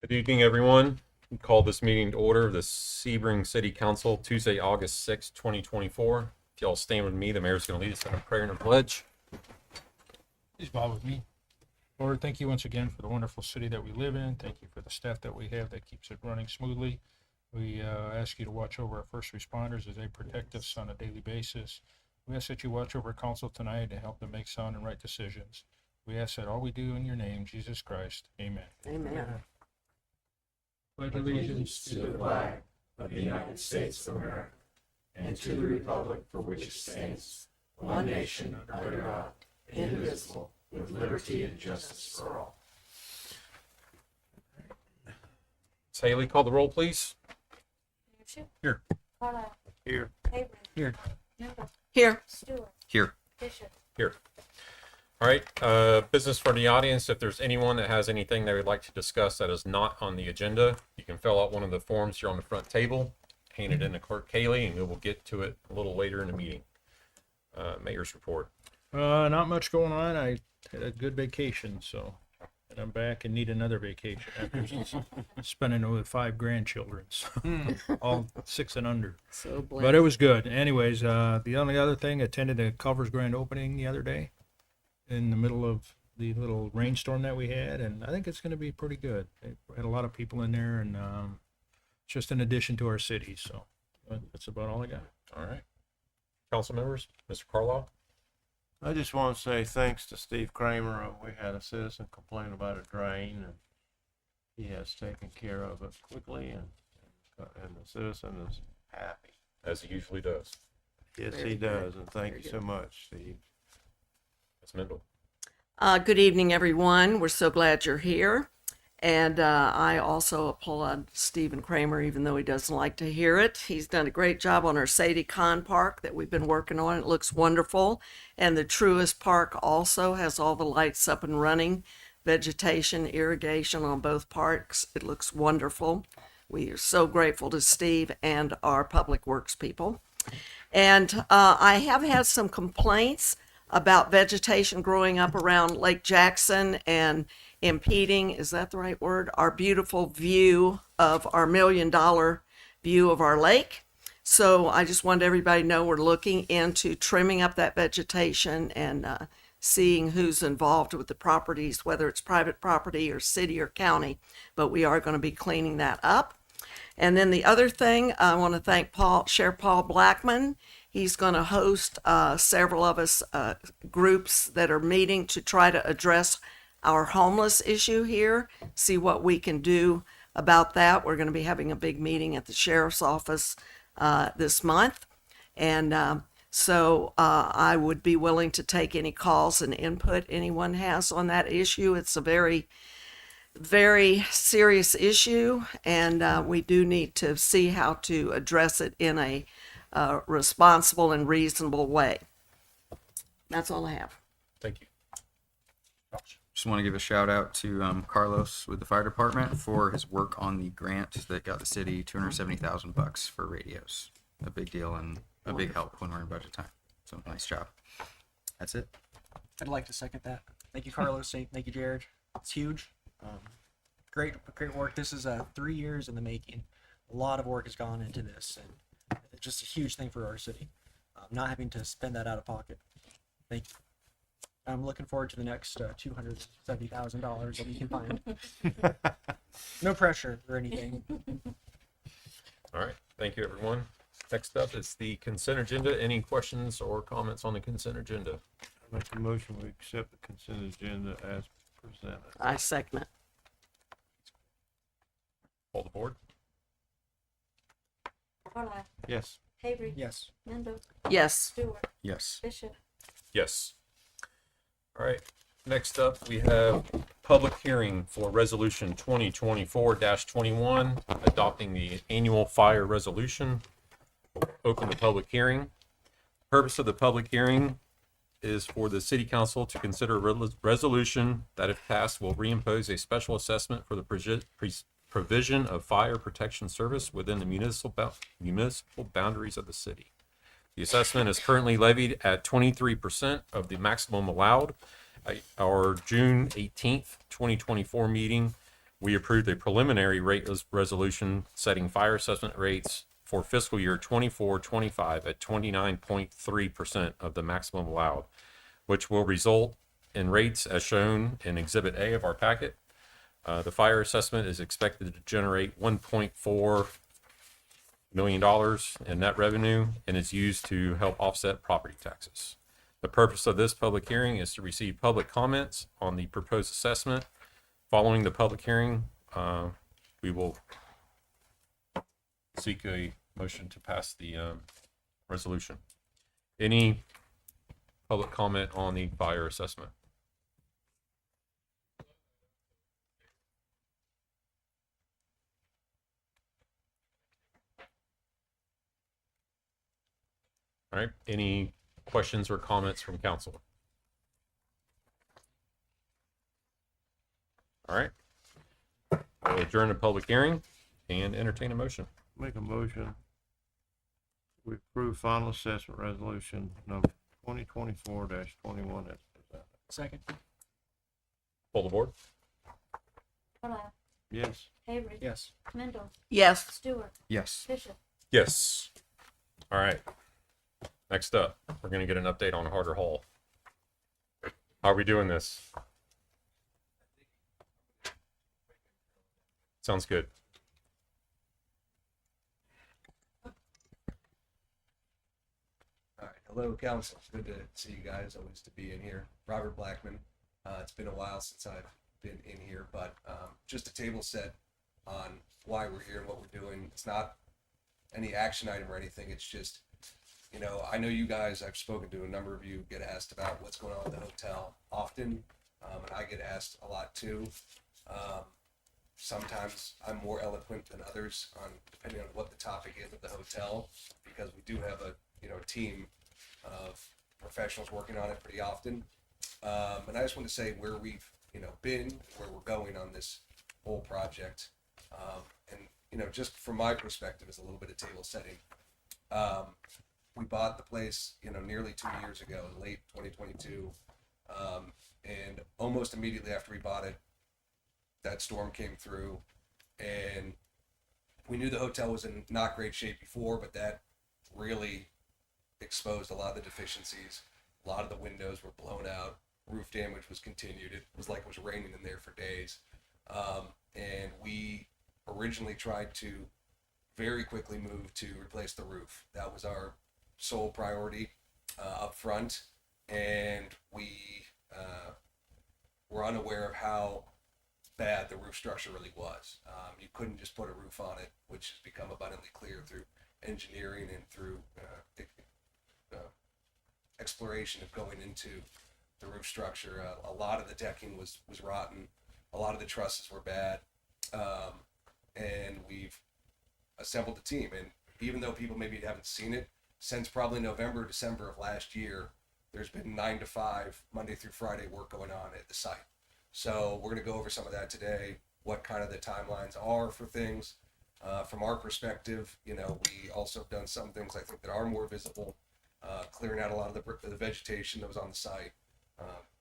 Good evening, everyone. We call this meeting to order, the Sebring City Council, Tuesday, August 6, 2024. If y'all stand with me, the mayor's going to lead us in a prayer and a pledge. Please bow with me. Lord, thank you once again for the wonderful city that we live in. Thank you for the staff that we have that keeps it running smoothly. We ask you to watch over our first responders as they protect us on a daily basis. We ask that you watch over council tonight and help them make sound and right decisions. We ask that all we do in your name, Jesus Christ. Amen. Amen. Pledge allegiance to the flag of the United States of America and to the republic for which it stands, one nation under God, indivisible, with liberty and justice for all. Ms. Haley, call the roll, please. Here. Carlisle. Here. Avery. Here. Mendel. Here. Stewart. Here. Bishop. Here. All right, business for the audience. If there's anyone that has anything they would like to discuss that is not on the agenda, you can fill out one of the forms here on the front table, hand it in to Clerk Kaylee, and we will get to it a little later in the meeting. Mayor's report. Not much going on. I had a good vacation, so and I'm back and need another vacation after spending it with 5 grandchildren, so, all 6 and under. So blessed. But it was good. Anyways, the only other thing, attended the Culver's grand opening the other day in the middle of the little rainstorm that we had, and I think it's going to be pretty good. They had a lot of people in there, and it's just an addition to our city, so that's about all I got. All right. Council members, Mr. Carlisle. I just want to say thanks to Steve Kramer. We had a citizen complain about a drain, and he has taken care of it quickly, and the citizen is happy. As he usually does. Yes, Very he good. does, and thank Very you good. so much, Steve. Ms. Mendel. Good evening, everyone. We're so glad you're here. And I also applaud Stephen Kramer, even though he doesn't like to hear it. He's done a great job on our Sadie Kahn Park that we've been working on. It looks wonderful. And the Truist Park also has all the lights up and running, vegetation, irrigation on both parks. It looks wonderful. We are so grateful to Steve and our Public Works people. And I have had some complaints about vegetation growing up around Lake Jackson and impeding, is that the right word? Our beautiful view of our $1 million view of our lake. So I just wanted everybody to know we're looking into trimming up that vegetation and seeing who's involved with the properties, whether it's private property or city or county, but we are going to be cleaning that up. And then the other thing, I want to thank Sheriff Paul Blackman. He's going to host several of us groups that are meeting to try to address our homeless issue here, see what we can do about that. We're going to be having a big meeting at the sheriff's office this month. And so I would be willing to take any calls and input anyone has on that issue. It's a very, very serious issue, and we do need to see how to address it in a responsible and reasonable way. That's all I have. Thank you. Just want to give a shout out to Carlos with the fire department for his work on the grant that got the city $270,000 for radios. A big deal and a big help when we're in budget time. So nice job. That's it. I'd like to second that. Thank you, Carlos. Thank you, Jared. It's huge. Great work. This is 3 years in the making. A lot of work has gone into this, and it's just a huge thing for our city. Not having to spend that out of pocket. Thank you. I'm looking forward to the next $270,000 that we can find. No pressure or anything. All right. Thank you, everyone. Next up is the consent agenda. Any questions or comments on the consent agenda? I make a motion we accept the consent agenda as presented. I second it. Call the board. Carlisle. Yes. Avery. Yes. Mendel. Yes. Stewart. Yes. Bishop. Yes. All right. Next up, we have public hearing for resolution 2024-21, adopting the annual fire resolution. Open the public hearing. Purpose of the public hearing is for the city council to consider a resolution that, if passed, will reimpose a special assessment for the provision of fire protection service within the municipal boundaries of the city. The assessment is currently levied at 23% of the maximum allowed. At our June 18th, 2024 meeting, we approved a preliminary rate resolution setting fire assessment rates for fiscal year 24-25 at 29.3% of the maximum allowed, which will result in rates as shown in Exhibit A of our packet. The fire assessment is expected to generate $1.4 million in net revenue and is used to help offset property taxes. The purpose of this public hearing is to receive public comments on the proposed assessment. Following the public hearing, we will seek a motion to pass the resolution. Any public comment on the fire assessment? All right, any questions or comments from council? All right, I'll adjourn the public hearing and entertain a motion. Make a motion. We approve final assessment resolution number 2024-21 as presented. Second. Pull the board. Carlisle, Yes. Avery, Yes. Mendel, Yes. Stewart, Yes. Bishop. Yes. All right. Next up, we're going to get an update on Harder Hall. How are we doing this? Sounds good. All right, hello council. It's good to see you guys. Always to be in here. Robert Blackman. It's been a while since I've been in here, but just a table set on why we're here and what we're doing. It's not any action item or anything. It's just, you know, I know you guys. I've spoken to a number of you. Get asked about what's going on with the hotel often, and I get asked a lot too. Sometimes I'm more eloquent than others on depending on what the topic is of the hotel, because we do have a team of professionals working on it pretty often. And I just want to say where we've been, where we're going on this whole project, and just from my perspective, is a little bit of table setting. We bought the place nearly 2 years ago, in late 2022, and almost immediately after we bought it, that storm came through, and we knew the hotel was in not great shape before, but that really exposed a lot of the deficiencies. A lot of the windows were blown out. Roof damage was continued. It was like it was raining in there for days. And we originally tried to very quickly move to replace the roof. That was our sole priority up front. And we were unaware of how bad the roof structure really was. You couldn't just put a roof on it, which has become abundantly clear through engineering and through exploration of going into the roof structure. A lot of the decking was rotten. A lot of the trusses were bad. And we've assembled a team. And even though people maybe haven't seen it, since probably November, December of last year, there's been 9 to 5, Monday through Friday work going on at the site. So we're going to go over some of that today, what kind of the timelines are for things. From our perspective, we also have done some things I think that are more visible, clearing out a lot of the vegetation that was on the site,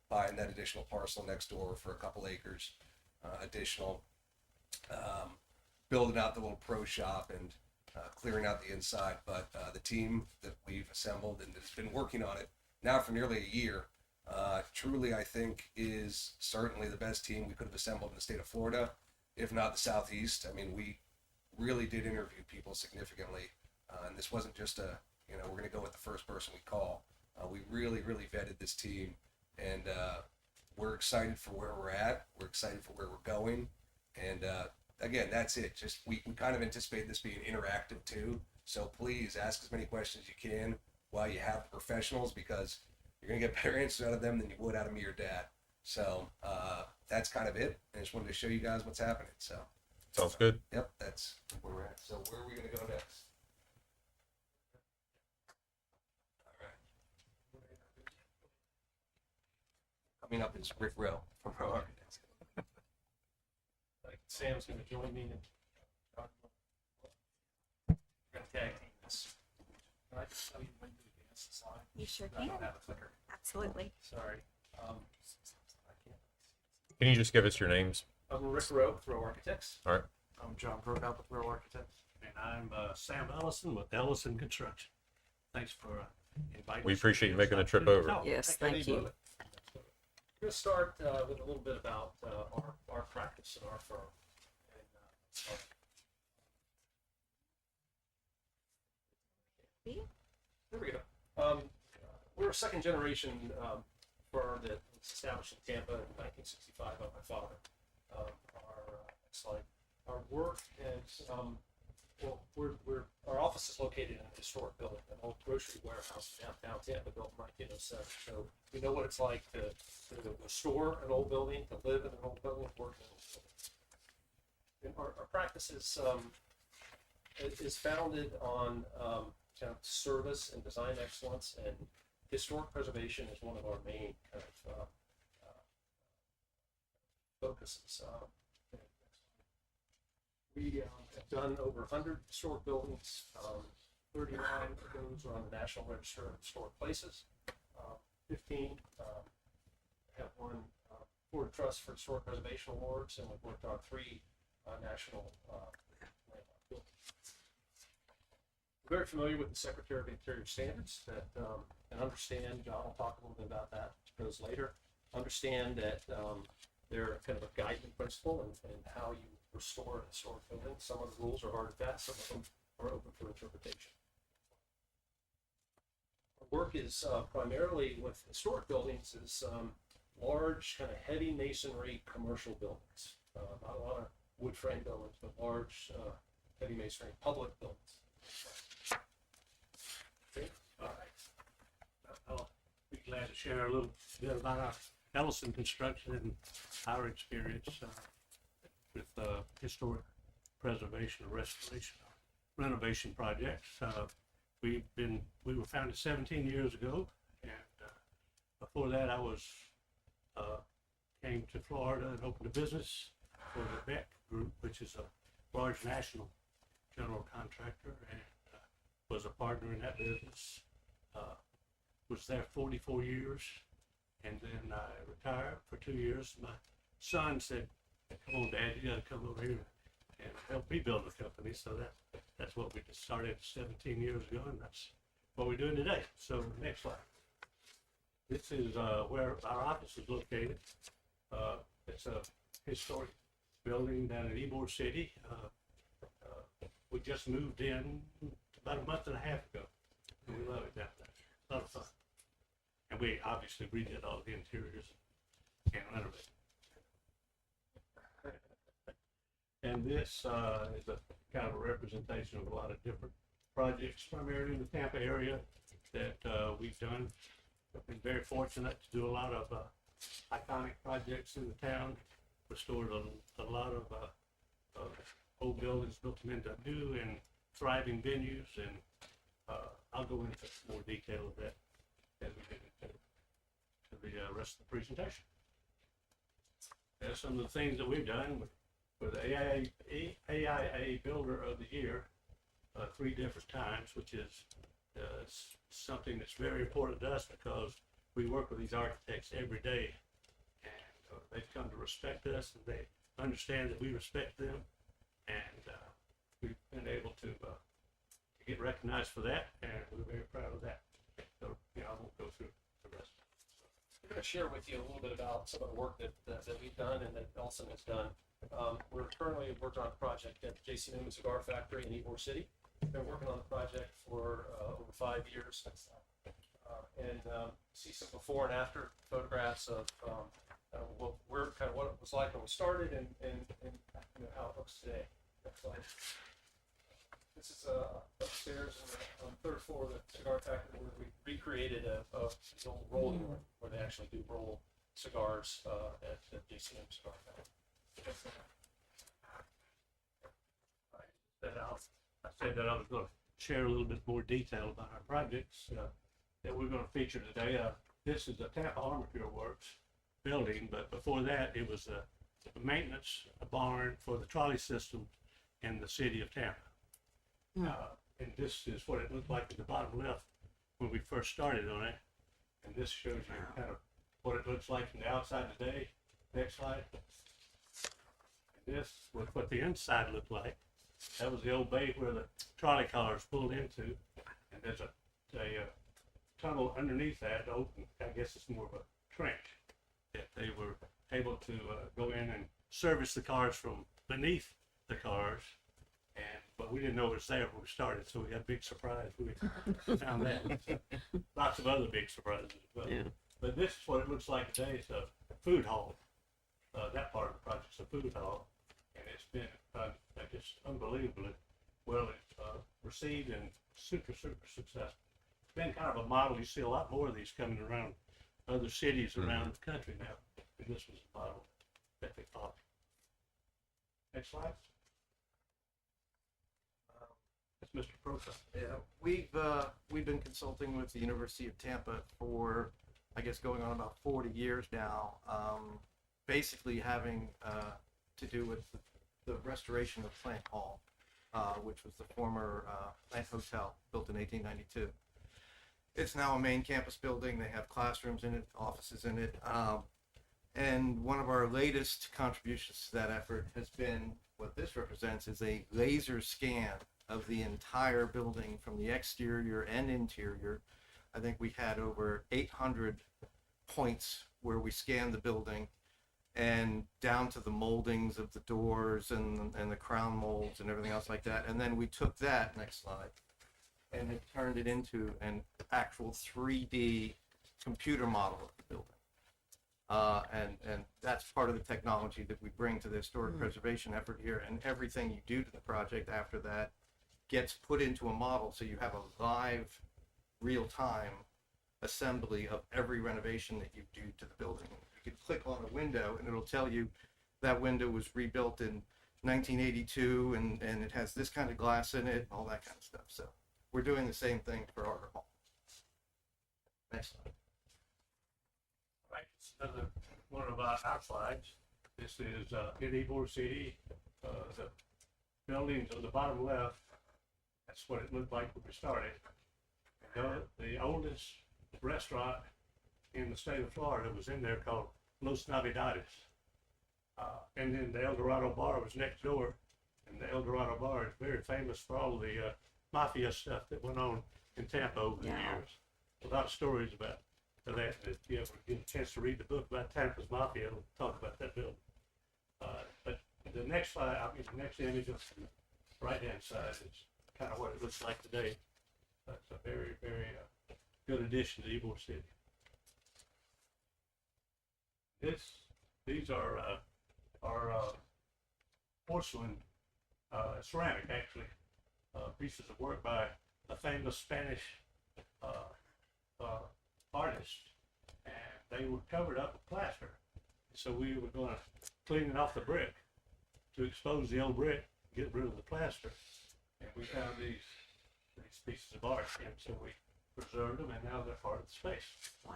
buying that additional parcel next door for a couple acres, additional, building out the little pro shop and clearing out the inside. But the team that we've assembled and has been working on it now for nearly a year, truly I think is certainly the best team we could have assembled in the state of Florida, if not the Southeast. I mean, we really did interview people significantly, and this wasn't just we're going to go with the first person we call. We really vetted this team, and we're excited for where we're at. We're excited for where we're going, and again, that's it. Just we kind of anticipate this being interactive too, so please ask as many questions as you can while you have the professionals, because you're going to get better answers out of them than you would out of me or dad. So that's kind of it. I just wanted to show you guys what's happening. So Sounds good. yep, that's where we're at. So where are we going to go next? All right. Coming up is Rick Rowe from Rowe Architects. Sam's going to join me and we're going to tag team this. Can I just tell you when to advance the slide? You sure I can. don't have a clicker. Absolutely. Sorry. I can't. Can you just give us your names I'm Rick Rowe with Rowe Architects. All right. I'm John Prokop with Row Architects. And I'm Sam Ellison with Ellison Construction. Thanks for inviting We us. appreciate you making the trip over. No, Yes, heck, I thank need you. to. We're going to start with a little bit about our practice and our firm. And, there we go. We're a second generation firm that was established in Tampa in 1965 by my father. Next slide. Our work is, our office is located in a historic building, an old grocery warehouse downtown Tampa built in 1907. So we know what it's like to restore an old building, to live in an old building, work in an old building. And our practice is founded on kind of service and design excellence, and historic preservation is one of our main kind of focuses. We have done over 100 historic buildings. 39 of those are on the National Register of Historic Places. 15 have won Board of Trust for Historic Preservation Awards, and we've worked on 3 national landmark buildings. We're very familiar with the Secretary of the Interior standards and understand, John will talk a little bit about that goes later, understand that they're kind of a guiding principle in how you restore a historic building. Some of the rules are hard and fast, some of them are open for interpretation. Our work is primarily with historic buildings is large, kind of heavy masonry commercial buildings. Not a lot of wood frame buildings, but large heavy masonry public buildings. Okay. All right. I'll be glad to share a little bit about our Ellison Construction and our experience with historic preservation and restoration, renovation projects. We were founded 17 years ago, and before that I came to Florida and opened a business for the Beck Group, which is a large national general contractor, and was a partner in that business. Was there 44 years, and then I retired for 2 years. My son said, "Come on, Dad, you got to come over here and help me build a company." So that's what we just started 17 years ago, and that's what we're doing today. So next slide. This is where our office is located. It's a historic building down in Ybor City. We just moved in about a month and a half ago. And we love it down there. A lot of fun. And we obviously redid all the interiors and renovated. And this is a kind of a representation of a lot of different projects, primarily in the Tampa area, that we've done. I've been very fortunate to do a lot of iconic projects in the town, restored a lot of old buildings, built them into new and thriving venues, and I'll go into more detail of that as we get into the rest of the presentation. There's some of the things that we've done with the AIA Builder of the Year 3 different times, which is something that's very important to us because we work with these architects every day, and they've come to respect us, and they understand that we respect them, and we've been able to get recognized for that, and we're very proud of that. So, I won't go through the rest. We're going to share with you a little bit about some of the work that we've done and that Ellison has done. We're currently working on a project at the J.C. Newman Cigar Factory in Ybor City. We've been working on the project for over 5 years. And see some before and after photographs of what it was like when we started and how it looks today. Next slide. This is upstairs on the 3rd floor of the cigar factory where we recreated an old rolling room where they actually do roll cigars at the J.C. Newman Cigar Factory. I said that I was going to share a little bit more detail about our projects that we're going to feature today. This is the Tampa Armature Works building, but before that it was a maintenance barn for the trolley system in the city of Tampa. And this is what it looked like at the bottom left when we first started on it. And this shows you kind of what it looks like from the outside today. Next slide. this was what the inside looked like. That was the old bay where the trolley cars pulled into, and there's a tunnel underneath that open. I guess it's more of a trench that they were able to go in and service the cars from beneath the cars. But we didn't know it was there when we started, so we had a big surprise. We found that. Lots of other big surprises as well. Yeah. But this is what it looks like today. It's a food hall. That part of the project's a food hall, and it's been just unbelievably well received and super successful. It's been kind of a model. You see a lot more of these coming around other cities around the country now. And this was a model that they followed. Next slide. It's Mr. Prosa. Yeah, we've been consulting with the University of Tampa for, I guess, going on about 40 years now. Basically having to do with the restoration of Plant Hall, which was the former Plant Hotel built in 1892. It's now a main campus building. They have classrooms in it, offices in it. And one of our latest contributions to that effort has been, what this represents is a laser scan of the entire building from the exterior and interior. I think we had over 800 points where we scanned the building, and down to the moldings of the doors and the crown molds and everything else like that. And then we took that, next slide, and it turned it into an actual 3D computer model of the building. And that's part of the technology that we bring to the historic preservation effort here. And everything you do to the project after that gets put into a model, so you have a live, real-time assembly of every renovation that you do to the building. You can click on a window and it'll tell you that window was rebuilt in 1982 and it has this kind of glass in it and all that kind of stuff. So we're doing the same thing for our hall. Next slide. Right, it's another one of our slides. This is in Ybor City. The buildings on the bottom left, that's what it looked like when we started. The oldest restaurant in the state of Florida was in there called Los Navidades. And then the El Dorado Bar was next door. And the El Dorado Bar is very famous for all the mafia stuff that went on in Tampa over the years. A lot of stories about that. If you ever get a chance to read the book about Tampa's Mafia, it'll talk about that building. But the next slide, the next image on the right-hand side is kind of what it looks like today. That's a very, very good addition to Ybor City. These are porcelain, ceramic actually, pieces of work by a famous Spanish artist, and they were covered up with plaster. So we were going to clean it off the brick to expose the old brick, get rid of the plaster, and we found these pieces of art, and so we preserved them, and now they're part of the space. Wow.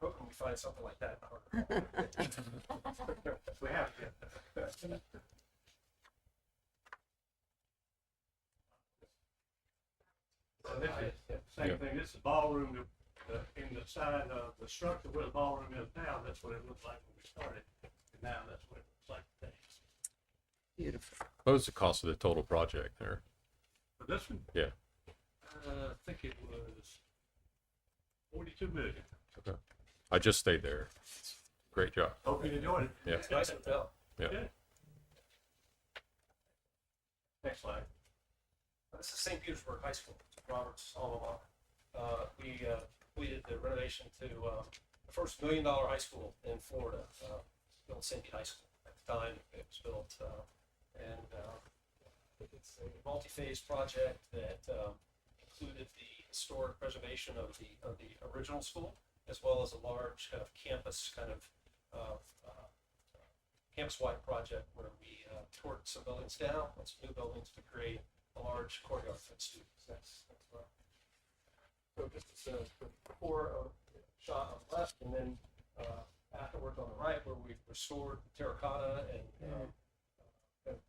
Hoping we find something like that in Harvard. We have to. So this is same thing. This is ballroom in the side of the structure where the ballroom is now. That's what it looked like when we started, and now that's what it looks like today. Beautiful. What was the cost of the total project there? For this one, Yeah. I think it was 42 million. Okay. I just stayed there. Great job. Hope you enjoyed it. Yeah. It's a nice hotel. Yeah. Good. Next slide. This is St. Petersburg High School, Robert's alma mater. We completed the renovation to the first $1 million high school in Florida, built St. Pete High School. At the time, it was built, and it's a multi-phase project that included the historic preservation of the original school, as well as a large kind of campus campus-wide project where we tore some buildings down, put some new buildings to create a large courtyard for the students. That's so this is the core shot on the left, and then afterwards on the right, where we restored terracotta and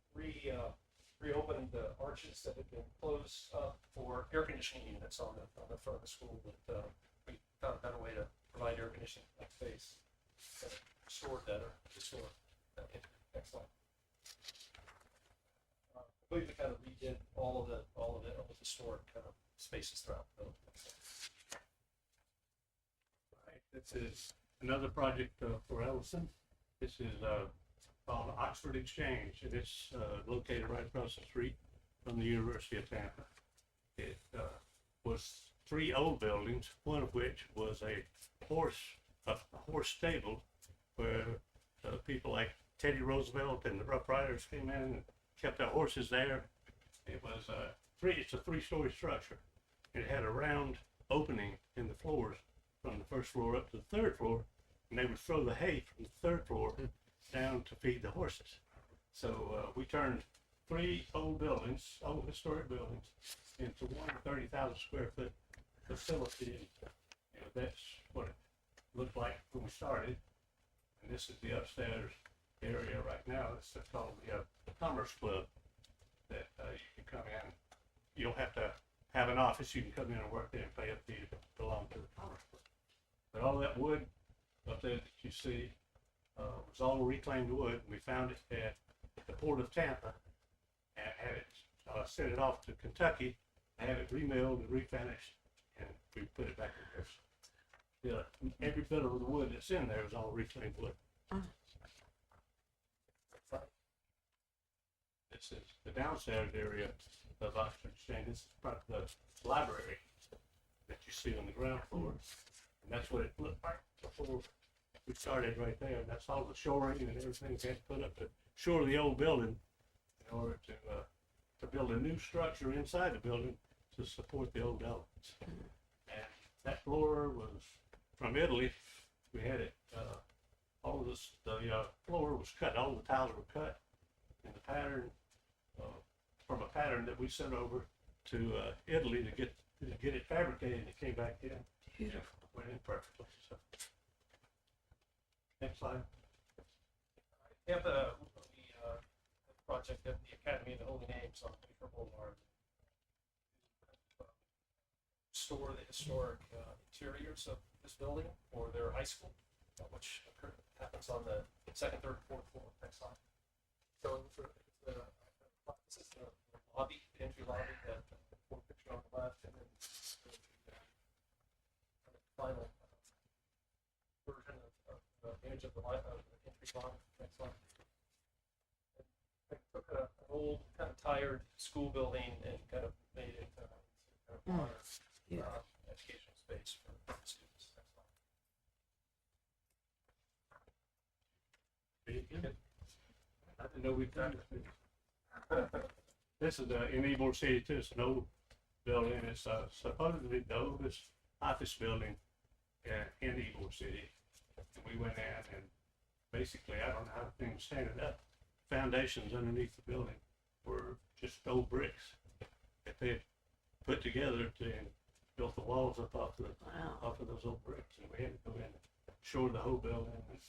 reopened the arches that had been closed up for air conditioning units on the front of the school. But we found a better way to provide air conditioning in that space. Restored that. Next slide. spaces throughout the building. Right, this is another project for Ellison. This is called Oxford Exchange, and it's located right across the street from the University of Tampa. It was 3 old buildings, one of which was a horse stable where people like Teddy Roosevelt and the Rough Riders came in and kept their horses there. It was it's a 3-story structure. It had a round opening in the floors from the first floor up to the 3rd floor, and they would throw the hay from the 3rd floor down to feed the horses. So we turned 3 old buildings, old historic buildings, into one 30,000 square foot facility. And that's what it looked like when we started. And this is the upstairs area right now. It's called the Commerce Club. That you can come in. You don't have to have an office. You can come in and work there and pay a fee to belong to the Commerce Club. But all that wood up there that you see was all reclaimed wood. We found it at the Port of Tampa and had it sent it off to Kentucky, have it remilled and refinished, and we put it back in there. So, every bit of the wood that's in there is all reclaimed wood. This is the downstairs area of Oxford Exchange. This is part of the library that you see on the ground floor. And that's what it looked like before we started right there. And that's all the shoring and everything we had to put up to shore the old building in order to build a new structure inside the building to support the old elements. And that floor was from Italy. We had it, all of this, the floor was cut, all the tiles were cut in the pattern, from a pattern that we sent over to Italy to get it fabricated, and it came back in. Beautiful. Went in perfectly. So. Next slide. Tampa, the project at the Academy of the Holy Names on Baker Boulevard. Restore the historic interiors of this building for their high school, which happens on the 2nd, 3rd, 4th floor. Next slide. So this is the lobby, the entry lobby, that picture on the left, and then the final version of the image of the entry lobby. Next slide. I took an old, kind of tired school building and kind of made it kind of modern educational space for students. Next slide. I didn't know we'd done this. This is in Ybor City too. It's an old building. It's supposedly the oldest office building in Ybor City. And we went in and basically, I don't know how things standing up. Foundations underneath the building were just old bricks that they had put together and built the walls up off of those old bricks. And we had to go in and shore the whole building and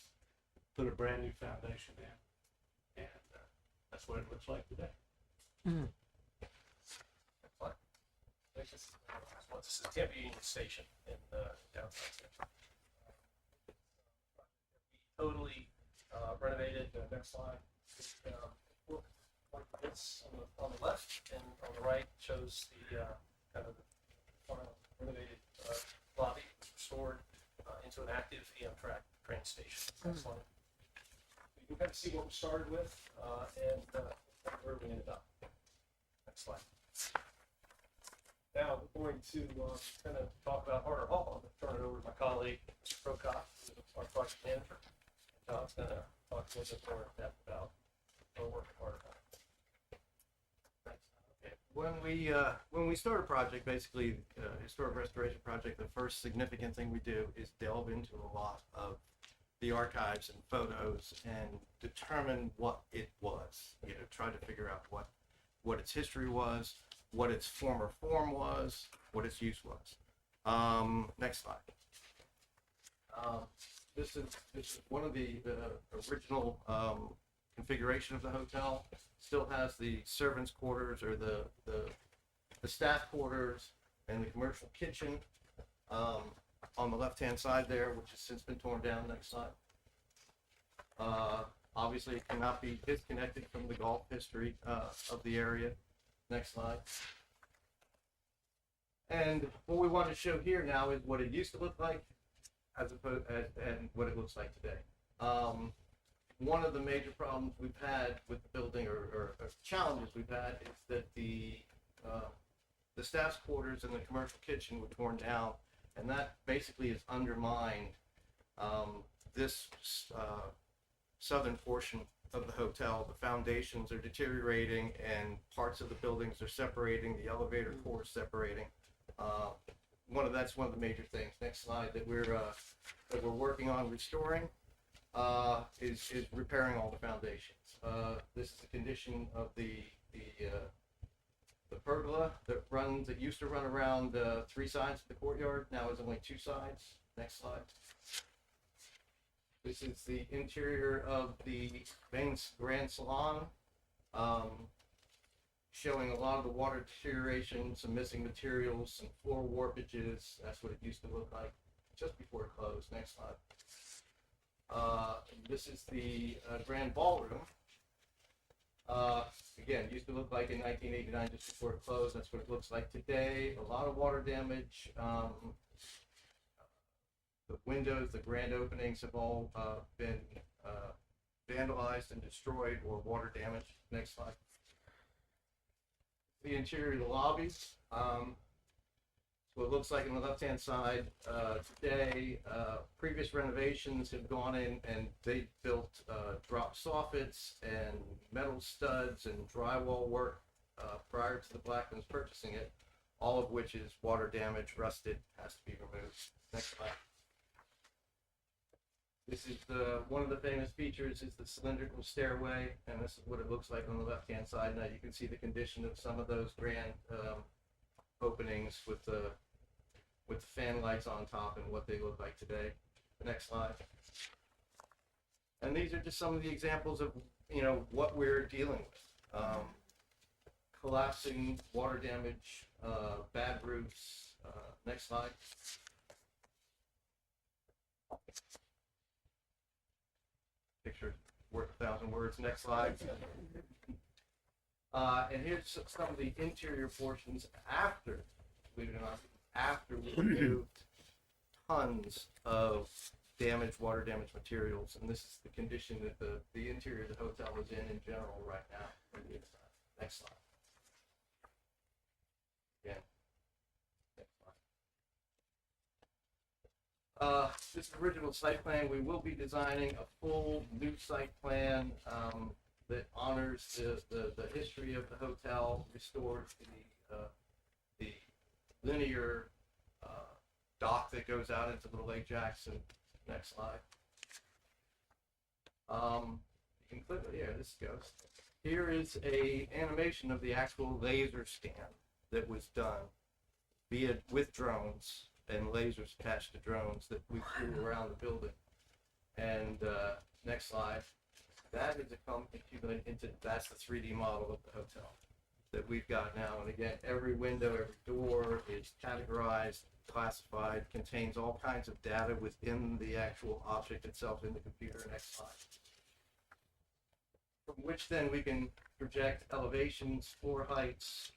put a brand new foundation in. And that's what it looks like today. Mm. This is Tampa Union Station in downtown Tampa. We totally renovated. Next slide. It's on the left, and on the right shows the kind of the final renovated lobby, restored into an active Amtrak train station. Next slide. You can kind of see what we started with and where we ended up. Next slide. Now we're going to kind of talk about Harder Hall. I'm going to turn it over to my colleague, Mr. Prokop, who's our project manager. And John's going to talk a little bit more in depth about our work at Harder Hall. Okay. When we start a project, basically a historic restoration project, the first significant thing we do is delve into a lot of the archives and photos and determine what it was. Try to figure out what its history was, what its former form was, what its use was. Next slide. This is one of the original configuration of the hotel. Still has the servants' quarters or the staff quarters and the commercial kitchen on the left-hand side there, which has since been torn down. Next slide. Obviously, it cannot be disconnected from the golf history of the area. Next slide. And what we want to show here now is what it used to look like, as opposed and what it looks like today. One of the major problems we've had with the building, or challenges we've had, is that the staff's quarters and the commercial kitchen were torn down, and that basically has undermined this southern portion of the hotel. The foundations are deteriorating, and parts of the buildings are separating. The elevator core is separating. That's one of the major things. Next slide that we're working on restoring is repairing all the foundations. This is the condition of the pergola that used to run around 3 sides of the courtyard. Now is only 2 sides. Next slide. This is the interior of the main grand salon, showing a lot of the water deterioration, some missing materials, some floor warpages. That's what it used to look like just before it closed. Next slide. This is the grand ballroom. Again, used to look like in 1989 just before it closed. That's what it looks like today. A lot of water damage. The windows, the grand openings have all been vandalized and destroyed or water damaged. Next slide. The interior of the lobby. What it looks like on the left-hand side today. Previous renovations have gone in and they built drop soffits and metal studs and drywall work prior to the Blackmans purchasing it, all of which is water damage, rusted, has to be removed. Next slide. This is one of the famous features is the cylindrical stairway, and this is what it looks like on the left-hand side. Now you can see the condition of some of those grand openings with the fan lights on top and what they look like today. Next slide. And these are just some of the examples of what we're dealing with. Collapsing, water damage, bad roofs. Next slide. Picture worth 1,000 words. Next slide. And here's some of the interior portions after, believe it or not, after we removed tons of water damaged materials. And this is the condition that the interior of the hotel is in general right now. Next slide. Again. Next slide. This original site plan, we will be designing a full new site plan that honors the history of the hotel, restores the linear dock that goes out into the Lake Jackson. Next slide. You can click it. Yeah, this goes. Here is a animation of the actual laser scan that was done with drones and lasers attached to drones that we flew around the building. And next slide. That is that's the 3D model of the hotel that we've got now. And again, every window, every door is categorized, classified, contains all kinds of data within the actual object itself in the computer. Next slide. From which then we can project elevations, floor heights.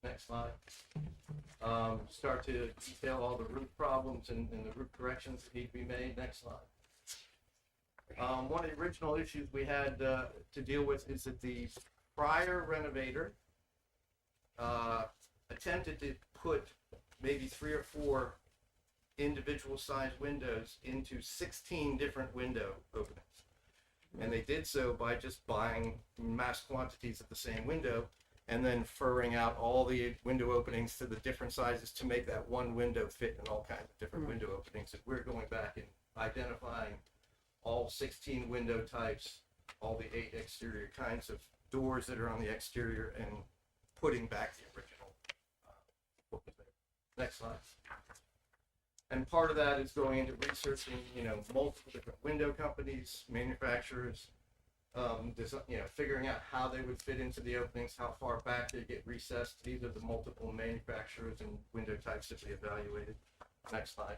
Next slide. Start to detail all the roof problems and the roof corrections that need to be made. Next slide. One of the original issues we had to deal with is that the prior renovator attempted to put maybe 3 or 4 individual sized windows into 16 different window openings. And they did so by just buying mass quantities of the same window and then furring out all the window openings to the different sizes to make that one window fit in all kinds of different window openings. And we're going back and identifying all 16 window types, all the 8 exterior kinds of doors that are on the exterior, and putting back the original what was there. Next slide. And part of that is going into researching, multiple different window companies, manufacturers, figuring out how they would fit into the openings, how far back they get recessed. These are the multiple manufacturers and window types that we evaluated. Next slide.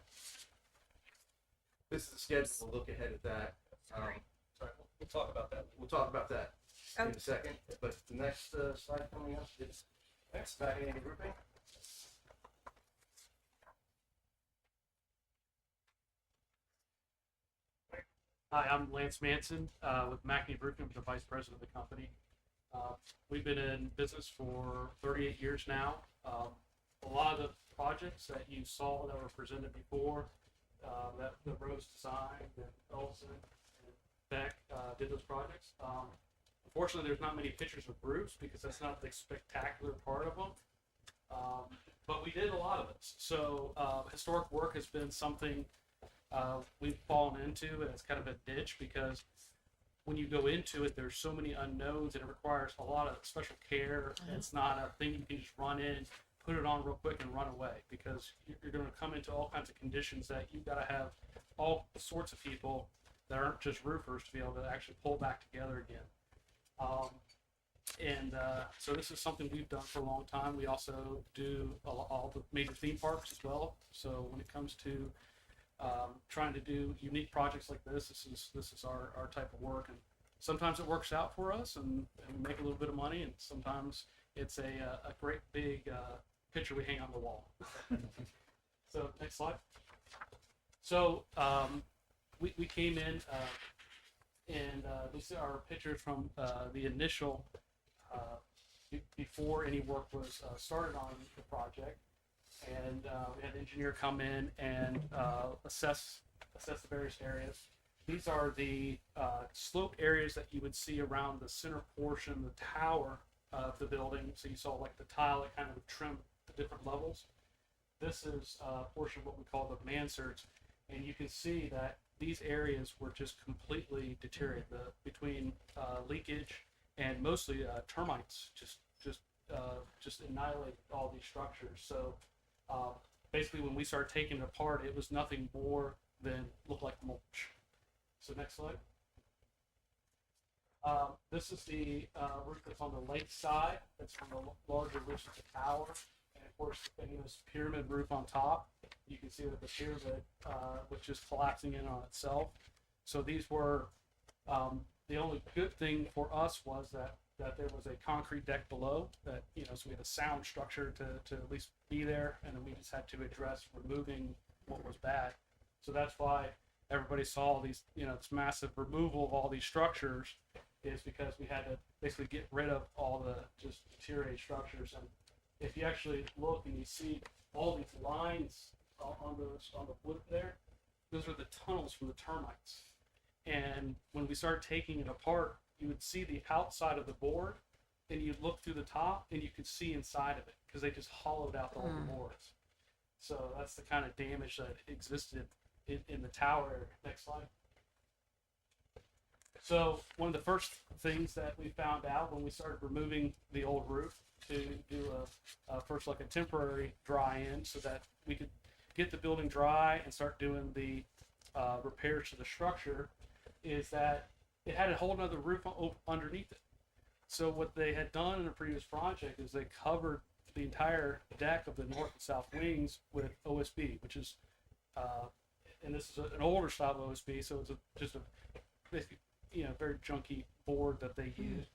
This is the schedule. We'll look ahead at that. Sorry, we'll talk about that. We'll talk about that in a second. But the next slide coming up is back in grouping. Hi, I'm Lance Manson with Mackney Roofing. I'm the vice president of the company. We've been in business for 38 years now. A lot of the projects that you saw that were presented before, that the Rose designed and Olson and Beck did those projects. Unfortunately, there's not many pictures of roofs because that's not the spectacular part of them. But we did a lot of this. So historic work has been something we've fallen into, and it's kind of a niche because when you go into it, there's so many unknowns and it requires a lot of special care. It's not a thing you can just run in, put it on real quick and run away, because you're going to come into all kinds of conditions that you've got to have all sorts of people that aren't just roofers to be able to actually pull back together again. So this is something we've done for a long time. We also do all the major theme parks as well. So when it comes to trying to do unique projects like this is our type of work. And sometimes it works out for us and we make a little bit of money, and sometimes it's a great big picture we hang on the wall. So next slide. So we came in and these are pictures from the initial before any work was started on the project. And we had an engineer come in and assess the various areas. These are the sloped areas that you would see around the center portion, the tower of the building. So you saw like the tile that kind of trimmed the different levels. This is a portion of what we call the mansards, and you can see that these areas were just completely deteriorated between leakage and mostly termites just annihilate all these structures. So basically, when we started taking it apart, it was nothing more than looked like mulch. So next slide. This is the roof that's on the lake side. That's from the larger roofs of the tower. And of course, the famous pyramid roof on top. You can see that the pyramid was just collapsing in on itself. So these were, the only good thing for us was that there was a concrete deck below that, so we had a sound structure to at least be there, and then we just had to address removing what was bad. So that's why everybody saw these, this massive removal of all these structures, is because we had to basically get rid of all the just deteriorated structures. And if you actually look and you see all these lines on the wood there, those are the tunnels from the termites. And when we started taking it apart, you would see the outside of the board, and you'd look through the top, and you could see inside of it because they just hollowed out all the boards. So that's the kind of damage that existed in the tower area. Next slide. So one of the first things that we found out when we started removing the old roof to do first like a temporary dry in so that we could get the building dry and start doing the repairs to the structure, is that it had a whole nother roof underneath it. So what they had done in a previous project is they covered the entire deck of the north and south wings with OSB, which is, and this is an older style of OSB, so it's just a basically, very junky board that they used,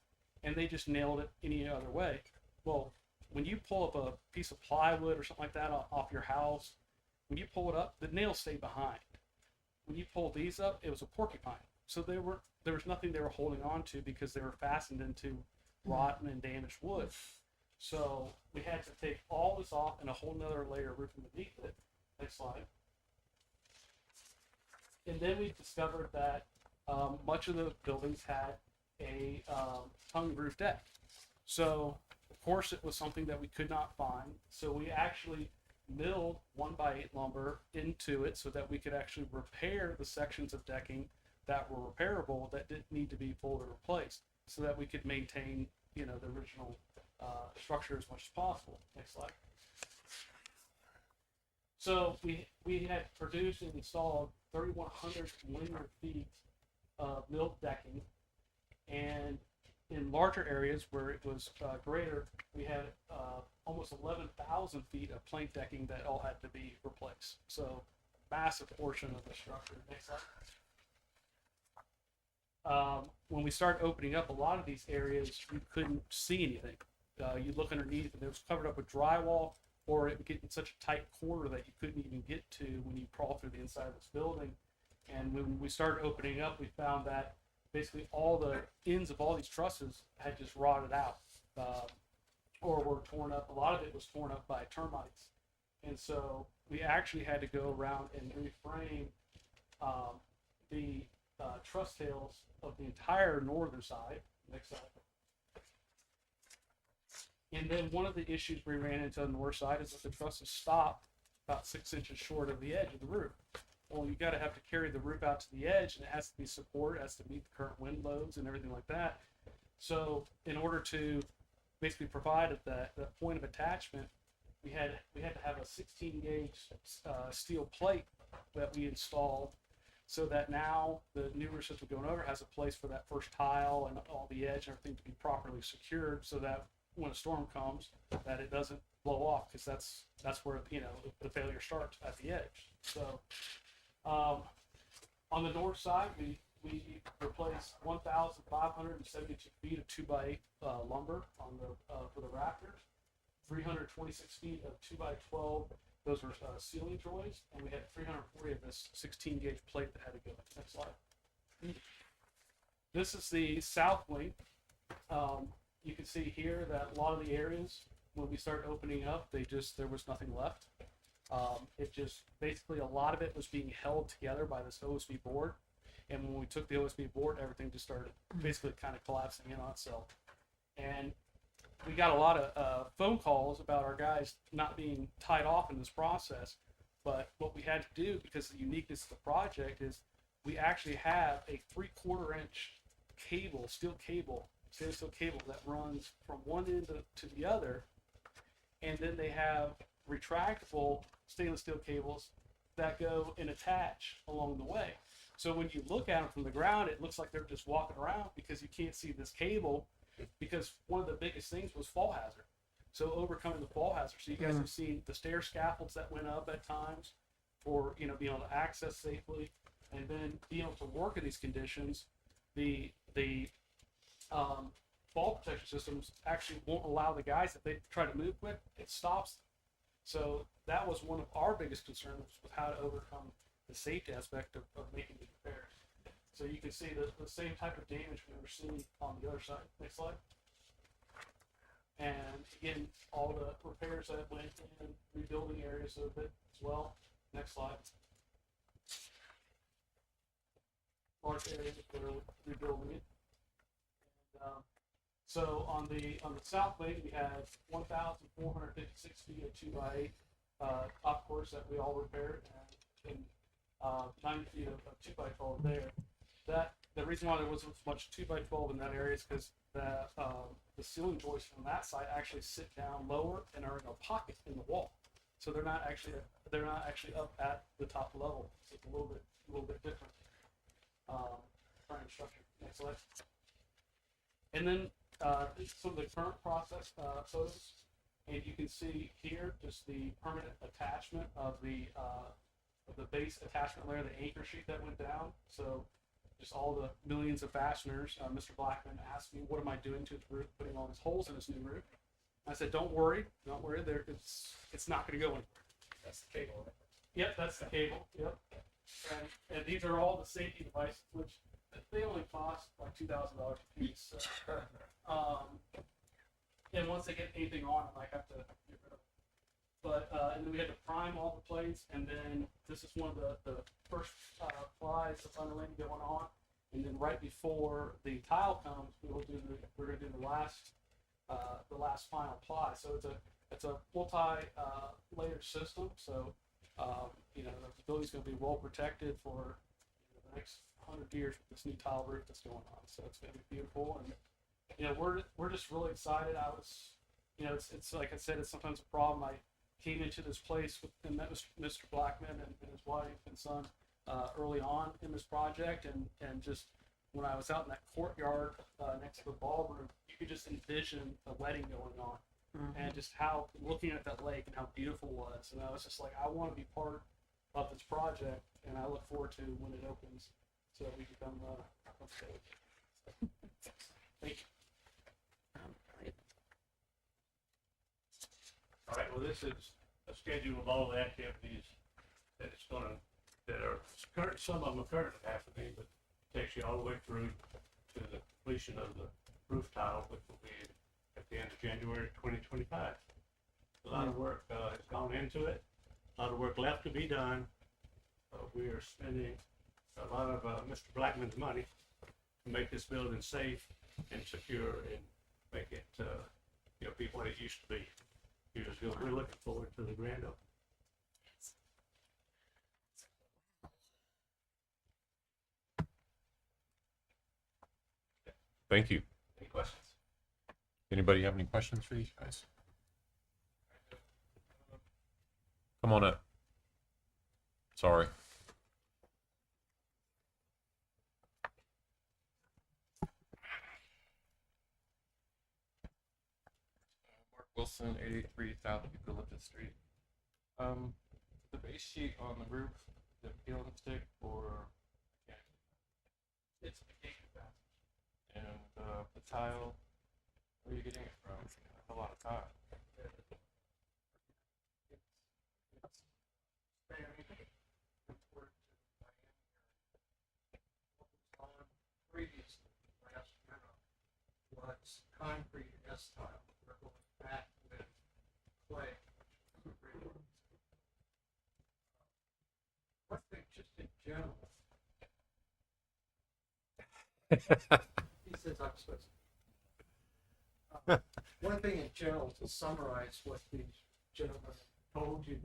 and they just nailed it any other way. Well, when you pull up a piece of plywood or something like that off your house, when you pull it up, the nails stay behind. When you pull these up, it was a porcupine. So there was nothing they were holding on to because they were fastened into rotten and damaged wood. So we had to take all this off and a whole nother layer of roof underneath it. Next slide. And then we discovered that much of the buildings had a tongue roof deck. So of course it was something that we could not find. So we actually milled 1x8 lumber into it so that we could actually repair the sections of decking that were repairable that didn't need to be fully replaced, so that we could maintain, the original structure as much as possible. Next slide. So we had produced and installed 3,100 linear feet of milled decking, and in larger areas where it was greater, we had almost 11,000 feet of plank decking that all had to be replaced. So massive portion of the structure. Next slide. When we started opening up a lot of these areas, you couldn't see anything. You'd look underneath and it was covered up with drywall, or it would get in such a tight corner that you couldn't even get to when you crawl through the inside of this building. And when we started opening up, we found that basically all the ends of all these trusses had just rotted out, or were torn up. A lot of it was torn up by termites. And so we actually had to go around and reframe the truss tails of the entire northern side. Next slide. And then one of the issues we ran into on the north side is that the trusses stopped about 6 inches short of the edge of the roof. Well, you got to have to carry the roof out to the edge, and it has to be support, it has to meet the current wind loads and everything like that. So in order to basically provide that point of attachment, we had to have a 16 gauge steel plate that we installed, so that now the new roof system going over has a place for that first tile and all the edge and everything to be properly secured, so that when a storm comes, that it doesn't blow off, because that's where the failure starts, at the edge. So on the north side, we replaced 1,572 feet of 2x8 lumber on for the rafters, 326 feet of 2x12. Those were ceiling joists, and we had 340 of this 16 gauge plate that had to go. Next slide. This is the south wing. You can see here that a lot of the areas, when we started opening up, there was nothing left. It just basically, a lot of it was being held together by this OSB board, and when we took the OSB board, everything just started basically kind of collapsing in on itself. And we got a lot of phone calls about our guys not being tied off in this process. But what we had to do, because of the uniqueness of the project, is we actually have a 3/4 inch cable, stainless steel cable that runs from one end to the other, and then they have retractable stainless steel cables that go and attach along the way. So when you look at them from the ground, it looks like they're just walking around, because you can't see this cable, because one of the biggest things was fall hazard. So overcoming the fall hazard. So you guys have seen the stair scaffolds that went up at times for, being able to access safely, and then being able to work in these conditions. The fall protection systems actually won't allow the guys that they try to move with, it stops them. So that was one of our biggest concerns, with how to overcome the safety aspect of making these repairs. So you can see the same type of damage we were seeing on the other side. Next slide. And again, all the repairs that went in, rebuilding areas of it as well. Next slide. Large areas that are rebuilding it. And, so on the south wing, we have 1,456 feet of 2x8 top course that we all repaired, and 90 feet of 2x12 there. The reason why there wasn't much 2x12 in that area is because the ceiling joists from that side actually sit down lower and are in a pocket in the wall, so they're not actually up at the top level. So it's a little bit different frame structure. Next slide. And then some of the current process photos, and you can see here just the permanent attachment of the base attachment layer, the anchor sheet that went down. So just all the millions of fasteners. Mr. Blackman asked me, what am I doing to the roof, putting all these holes in this new roof? I said, don't worry. There, it's not going to go anywhere. That's the cable. Yep, that's the cable. Yep. And these are all the safety devices, which they only cost like $2,000 a piece. So, and once they get anything on, I have to get rid of it. But and then we had to prime all the plates, and then this is one of the first plies of underlaying going on, and then right before the tile comes, we're going to do the last final ply. So it's a multi layered system. So the building's going to be well protected for the next 100 years with this new tile roof that's going on. So it's going to be beautiful, and we're just really excited. I was, it's like I said, it's sometimes a problem. I came into this place and met Mr. Blackman and his wife and son early on in this project, and just when I was out in that courtyard next to the ballroom, you could just envision a wedding going on, and just how, looking at that lake and how beautiful it was, and I was just like, I want to be part of this project, and I look forward to when it opens, so that we can come upstate. Thank you. All right, well, this is a schedule of all the activities that that are current, some of them are currently happening, but takes you all the way through to the completion of the roof tile, which will be at the end of January 2025. A lot of work has gone into it, a lot of work left to be done. We are spending a lot of Mr. Blackman's money to make this building safe and secure and make it, be what it used to be years ago. We're looking forward to the grand opening. Thank you. Any questions? Anybody have any questions for these guys? Come on up. Sorry. Mark Wilson, 883 South Eucalyptus Street. The base sheet on the roof, the peel and stick, or it's and the tile, where are you getting it from? A lot of tile. Previously, last winter, was concrete S tile. We're going back with clay. One thing, just in general. He says I'm supposed to. One thing in general, to summarize what these gentlemen told you,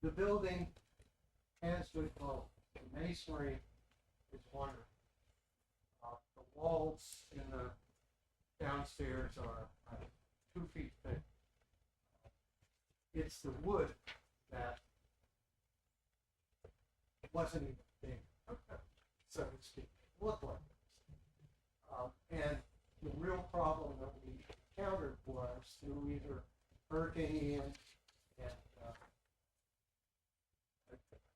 the building has good quality. The masonry is wonderful. The walls in the downstairs are 2 feet thick. It's the wood that wasn't even big, so to speak. It looked like this. And the real problem that we encountered was through either Hurricane Ian and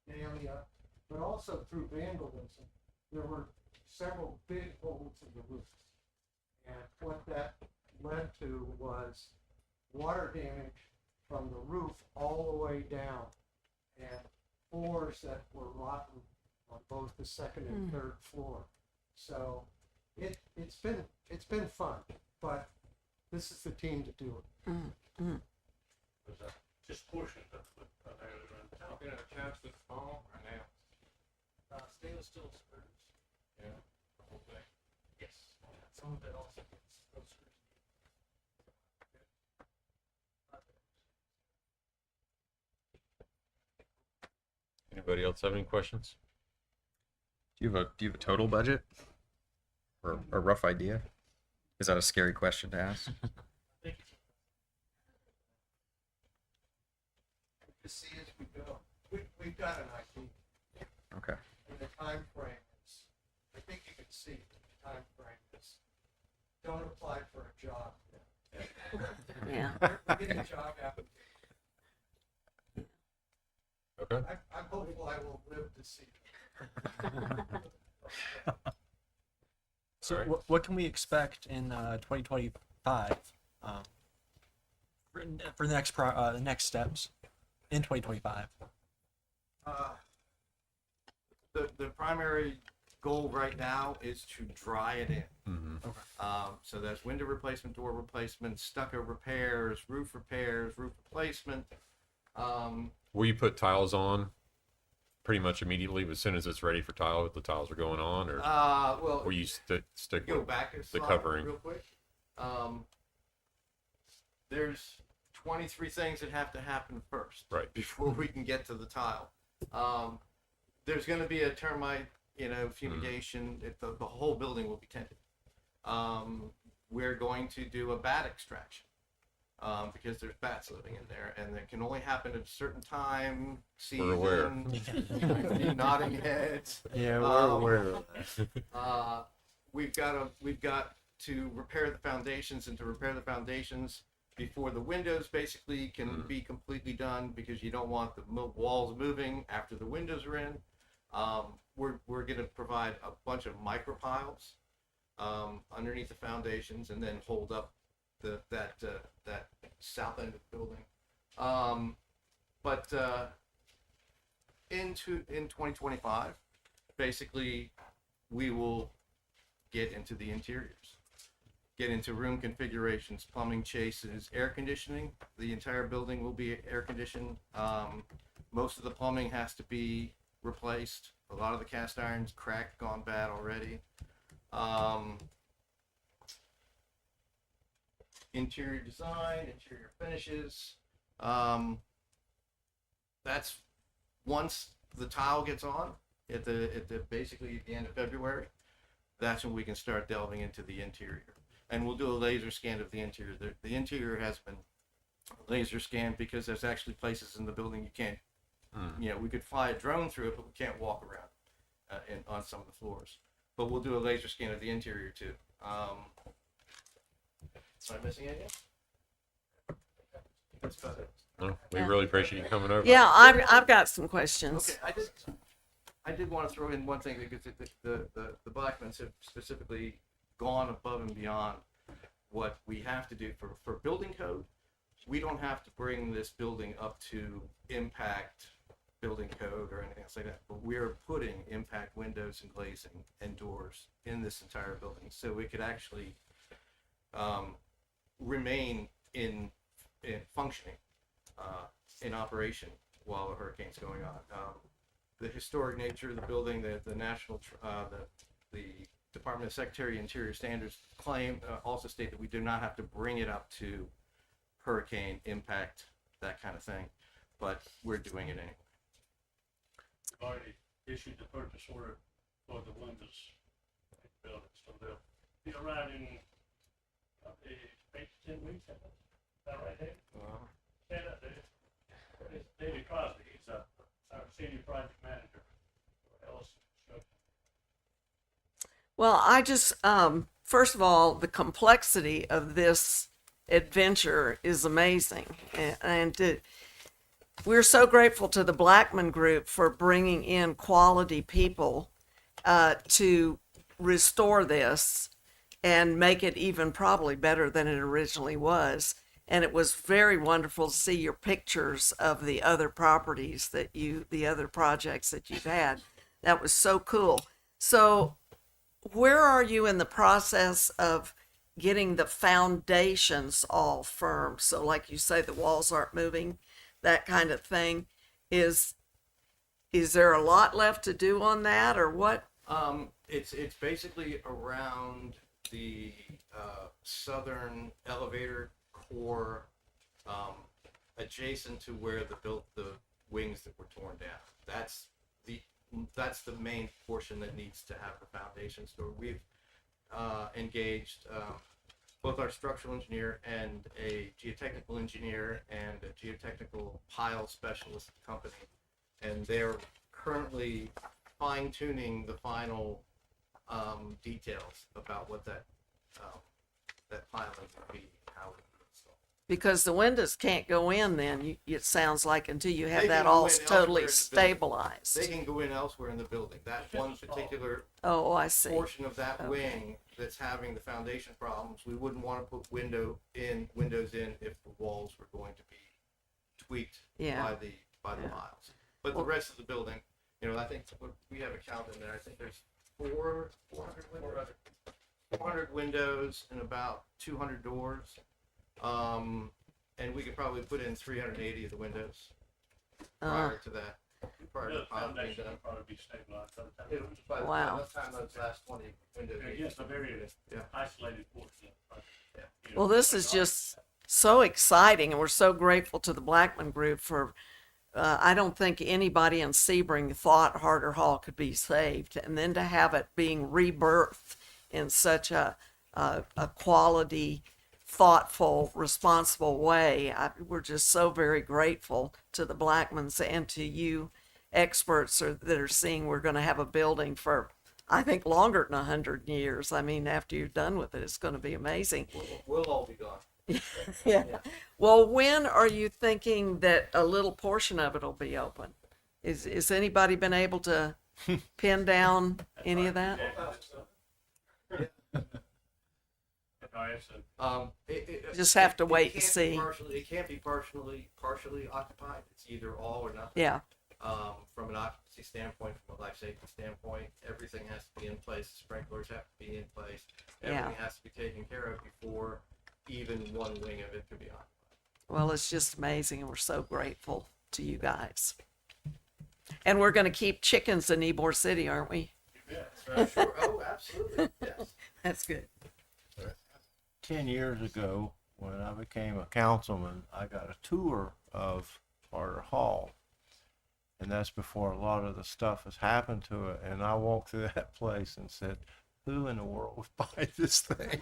Dahlia, but also through vandalism, there were several big holes in the roof. And what that led to was water damage from the roof all the way down, and floors that were rotten on both the second and third floor. So it's been fun, but this is the team to do it. Was that just portions of it around town? You know, caps with foam or nails? Stainless steel screws. Yeah, the whole thing. Yes. Some of it also gets those screws. Anybody else have any questions? Do you have a total budget or a rough idea? Is that a scary question to ask? To see as we go, we've got an idea. Okay. And the time frame is, I think you can see the time frame is, don't apply for a job. Yeah. We're getting a job application. Okay. I'm hopeful I will live to see So Alright. what can we expect in 2025 for the next steps in 2025? The primary goal right now is to dry it in. Mm-hmm. So that's window replacement, door replacement, stucco repairs, roof replacement. Will you put tiles on pretty much immediately as soon as it's ready for tile, the tiles are going on, or Well, will you stick go with back a the slide covering? real quick. There's 23 things that have to happen first, Right. before we can get to the tile. There's going to be a termite, fumigation. The whole building will be tinted. We're going to do a bat extraction. Because there's bats living in there, and it can only happen at a certain time, season. We're aware. Nodding heads. Yeah, We've got to repair the foundations, and to repair the foundations before the windows basically can be completely done, because you don't want the walls moving after the windows are in. We're going to provide a bunch of micro piles underneath the foundations, and then hold up that south end of the building. But in 2025, basically, we will get into the interiors, get into room configurations, plumbing, chases, air conditioning. The entire building will be air conditioned. Most of the plumbing has to be replaced. A lot of the cast irons cracked, gone bad already. Interior design, interior finishes. That's once the tile gets on at the basically at the end of February. That's when we can start delving into the interior, and we'll do a laser scan of the interior. The interior has been laser scanned because there's actually places in the building you can't. You know, we could fly a drone through it, but we can't walk around on some of the floors. But we'll do a laser scan of the interior too. Am I missing anything? That's about it. Well, we really appreciate you coming over. Yeah, I've got some questions. Okay, I did want to throw in one thing because the Blackmans have specifically gone above and beyond what we have to do for building code. We don't have to bring this building up to impact building code or anything else like that, but we're putting impact windows and glazing and doors in this entire building, so we could actually remain in functioning in operation while a hurricane's going on. The historic nature of the building, the Department of Secretary of Interior Standards claim also state that we do not have to bring it up to hurricane impact, that kind of thing, but we're doing it anyway. We've already issued the purchase order for the windows in the building, so they'll be arriving in 8 to 10 weeks. Is that right, Dave? Stand up, Dave. It's David Crosby. He's our senior project manager for Ellison Construction. Well, I just, first of all, the complexity of this adventure is amazing. We're so grateful to the Blackman Group for bringing in quality people to restore this and make it even probably better than it originally was. And it was very wonderful to see your pictures of the other properties the other projects that you've had. That was so cool. So where are you in the process of getting the foundations all firm? So like you say, the walls aren't moving, that kind of thing. Is there a lot left to do on that, or what? It's basically around the southern elevator core, adjacent to where the wings that were torn down. That's the main portion that needs to have the foundation. So we've engaged both our structural engineer and a geotechnical engineer and a geotechnical pile specialist company, and they're currently fine-tuning the final details about what that piling would be, how it would be installed. Because the windows can't go in then, it sounds like, until you have They that can go all in elsewhere totally in the building. stabilized. They can go in elsewhere in the building. That one particular Oh, I see. portion of that Okay. wing that's having the foundation problems, we wouldn't want to put windows in if the walls were going to be tweaked Yeah. by the piles. But the rest of the building, I think we have a count in there. I think there's 400 windows and about 200 doors. And we could probably put in 380 of the windows prior to that. Prior to The the pile being foundation done. will probably be stabilized by the time. It was by the Wow. time those last 20 windows. They're just a very Yeah. isolated portion of the project. You know, Well, this is just so exciting, and we're so grateful to the Blackman Group for, I don't think anybody in Sebring thought Harder Hall could be saved. And then to have it being rebirthed in such a quality, thoughtful, responsible way, we're just so very grateful to the Blackmans and to you experts that are seeing we're going to have a building for, I think, longer than 100 years. I mean, after you're done with it, it's going to be amazing. We'll all be gone. Yeah. Well, when are you thinking that a little portion of it will be open? Is anybody been able to pin down any of that? Just have to wait and see. It can't be partially occupied. It's either all or nothing. Yeah. From an occupancy standpoint, from a life safety standpoint, everything has to be in place. Sprinklers have to be in place. Everything has to be taken care of before even one wing of it could be occupied. Well, it's just amazing, and we're so grateful to you guys. And we're going to keep chickens in Ybor City, aren't we? Sure. Oh, absolutely. Yes. That's good. 10 years ago, when I became a councilman, I got a tour of Carter Hall. And that's before a lot of the stuff has happened to it. And I walked through that place and said, who in the world would buy this thing?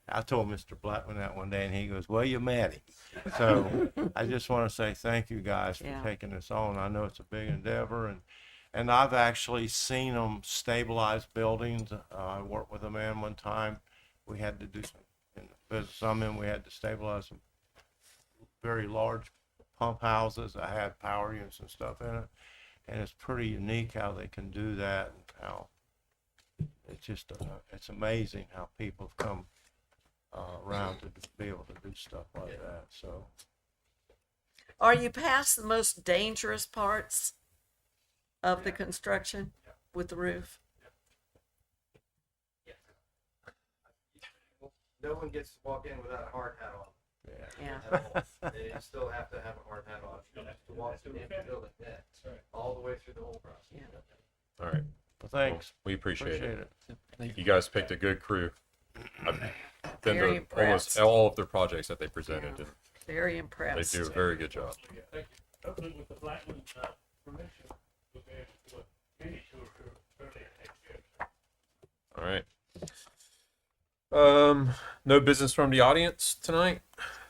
I told Mr. Blackman that one day, and he goes, well, you met him. So I just want to say thank you guys for taking this on. I know it's a big endeavor, and I've actually seen them stabilize buildings. I worked with a man one time. We had to do some, in the business I'm in, we had to stabilize some very large pump houses that had power units and stuff in it. And it's pretty unique how they can do that, and how it's just, it's amazing how people have come around to be able to do stuff like that. So, Are you past the most dangerous parts of the construction with the roof? No one gets to walk in without a hard hat on. Yeah. They still have to have a hard hat on to walk through the empty building. Yeah. All the way through the whole process. All right. well, thanks. We appreciate Appreciate it. it. You guys picked a good crew. I've been Very to impressed. almost all of their projects that they presented, Yeah. and Very they impressed. do a very good job. Thank you. Hopefully with the Blackman, permission, we'll be able to do a mini tour early next year. All right. No business from the audience tonight.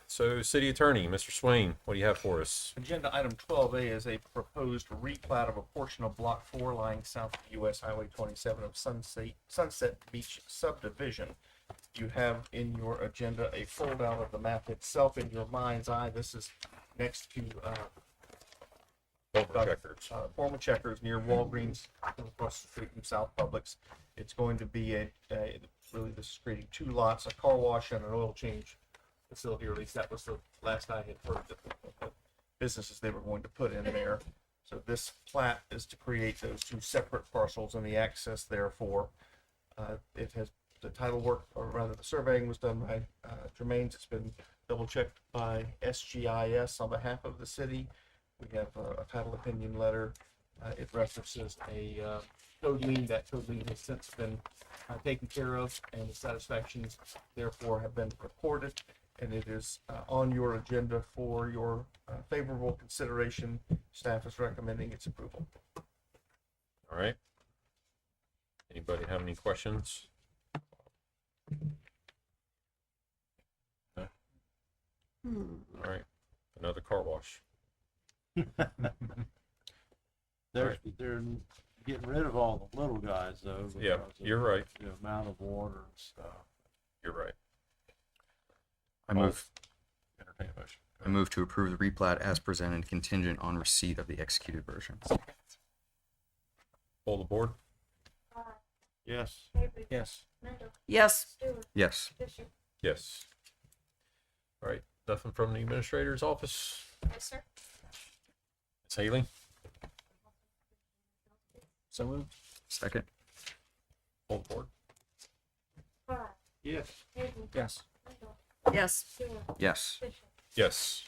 So, City Attorney, Mr. Swain, what do you have for us? Agenda item 12A is a proposed replat of a portion of Block 4 lying south of US Highway 27 of Sunset Beach subdivision. You have in your agenda a fold-out of the map itself in your mind's eye. This is next to former Checkers near Walgreens across the street from South Publix. It's going to be really this is creating two lots, a car wash and an oil change facility, or at least that was the last I had heard that the businesses they were going to put in there. So this plat is to create those two separate parcels and the access therefore. It has the title work, or rather the surveying was done by Jermaine's. It's been double checked by SGIS on behalf of the city. We have a title opinion letter. It references a code lien. That code lien has since been taken care of, and the satisfactions therefore have been reported. And it is on your agenda for your favorable consideration. Staff is recommending its approval. All right. Anybody have any questions? No? All right. Another car wash. They're getting rid of all the little guys though. Yeah, because of you're right. The amount of water and stuff. You're right. I move Entertain a motion. I move to approve the replat as presented, contingent on receipt of the executed version. Pull the board. Yes. Avery, Yes. Mendel, Yes. Stewart, Yes. Fisher. Yes. All right. Nothing from the administrator's office. Yes, sir. Ms. Haley. So moved. Second. Pull the board. Carl, Yes. Avery, Yes. Mendel, Yes. Stewart, Yes. Fisher. Yes.